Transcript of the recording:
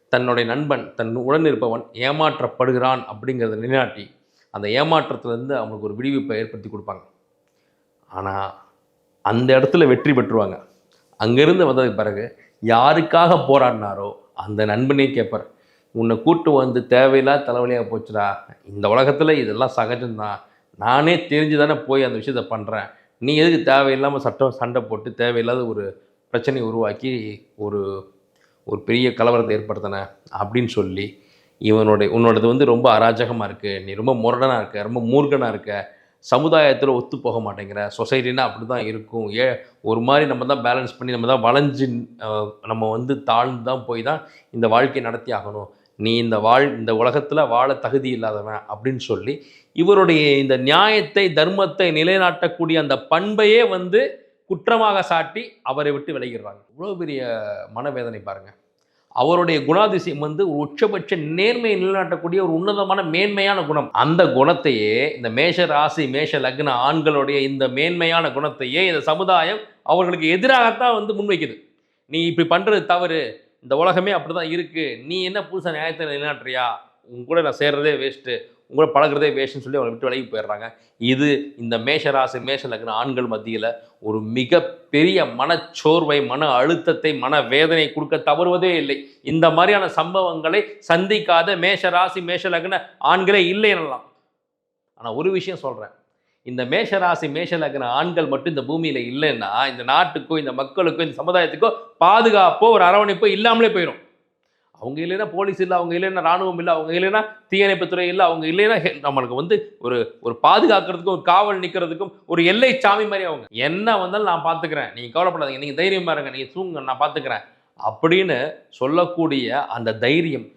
தன்னுடைய நண்பன், தன் உடன் இருப்பவன் ஏமாற்றப்படுகிறான் அப்படிங்கிறத நிலைநாட்டி, அந்த ஏமாற்றத்திலேருந்து அவனுக்கு ஒரு விடுவிப்பை ஏற்படுத்தி குடுப்பாங்க. ஆனா, அந்த இடத்துல வெற்றி பெற்றுருவாங்க. அங்கேருந்து வந்ததுக்கு பிறகு, யாருக்காக போராடினாரோ, அந்த நண்பனே கேட்பார். "உன்னை கூட்டு வந்து தேவையில்லாத தலைவலியா போச்சுடா. இந்த உலகத்தில இதெல்லாம் சகஜம் தான். நானே தெரிஞ்சு தானே போய் அந்த விஷயத்த பண்றேன். நீ எதுக்கு தேவையில்லாம சண்டை போட்டு தேவையில்லாத ஒரு பிரச்சனைய உருவாக்கி, ஒரு ஒரு பெரிய கலவரத்தை ஏற்படுத்தின." அப்படின்னு சொல்லி, உன்னோடது வந்து ரொம்ப அராஜகமா இருக்கு. நீ ரொம்ப முரடனா இருக்க. ரொம்ப மூர்க்கனா இருக்க. சமுதாயத்தில ஒத்து போக மாட்டேங்கிற. சொசைட்டினா அப்படிதான் இருக்கும். ஒரு மாரி நம்ம தான் பேலன்ஸ் பண்ணி, நம்ம தான் வளைஞ்சு அ நம்ம வந்து தாழ்ந்து தான் போய் தான் இந்த வாழ்க்கைய நடத்தி ஆகணும். நீ இந்த உலகத்தில வாழ தகுதி இல்லாதவன் அப்படின்னு சொல்லி, இவருடைய இந்த நியாயத்தை, தர்மத்தை நிலைநாட்டக்கூடிய அந்த பண்பையே வந்து குற்றமாக சாட்டி, அவரை விட்டு விலகிடுறாங்க. இவ்வளோ பெரிய மனவேதனை பாருங்க. அவருடைய குணாதிசயம் வந்து ஒரு உச்சபட்ச நேர்மையை நிலைநாட்டக்கூடிய ஒரு உன்னதமான மேன்மையான குணம். அந்த குணத்தையே இந்த மேஷ ராசி, மேஷ லக்ன ஆண்களுடைய இந்த மேன்மையான குணத்தையே இந்த சமுதாயம் அவர்களுக்கு எதிராகத்தான் வந்து முன்வைக்குது. "நீ இப்படி பண்றது தவறு. இந்த உலகமே அப்படிதான் இருக்கு. நீ என்ன புதுசா நியாயத்த நிலைநாட்டுறியா? உன் கூட நான் சேர்றதே வேஸ்ட்டு. உன் கூட பழகுறதே வேஸ்ட்டுன்னு" சொல்லி அவங்கள விட்டு விலகி போயிடுறாங்க. இது இந்த மேஷ ராசி, மேஷ லக்ன ஆண்கள் மத்தியில ஒரு மிகப்பெரிய மனச்சோர்வை, மன அழுத்தத்தை, மனவேதனை குடுக்க தவறுவதே இல்லை. இந்த மாரியான சம்பவங்களை சந்திக்காத மேஷ ராசி, மேஷ லக்ன ஆண்களே இல்லை எனலாம். ஆனா ஒரு விஷயம் சொல்றேன். இந்த மேஷ ராசி, மேஷ லக்ன ஆண்கள் மட்டும் இந்த பூமியில இல்லன்னா, இந்த நாட்டுக்கோ, இந்த மக்களுக்கோ, இந்த சமுதாயத்துக்கோ பாதுகாப்போ, ஒரு அரவணைப்போ இல்லாமலே போயிரும். அவங்க இல்லைன்னா போலீஸ் இல்ல, அவங்க இல்லைன்னா ராணுவம் இல்ல, அவங்க இல்லைன்னா தீயணைப்புத் துறை இல்ல, அவங்க இல்லைன்னா நம்மளுக்கு வந்து ஒரு ஒரு பாதுகாக்கிறதுக்கும், ஒரு காவல் நிக்கிறதுக்கும் ஒரு எல்லை சாமி மாரி அவங்க. என்ன வந்தாலும் நான் பார்த்துக்கிறேன். நீங்க கவலைப்படாதீங்க. நீங்க தைரியமா இருங்க. நீங்க தூங்குங்க. நான் பார்த்துக்கிறேன். அப்படின்னு சொல்லக்கூடிய அந்த தைரியம்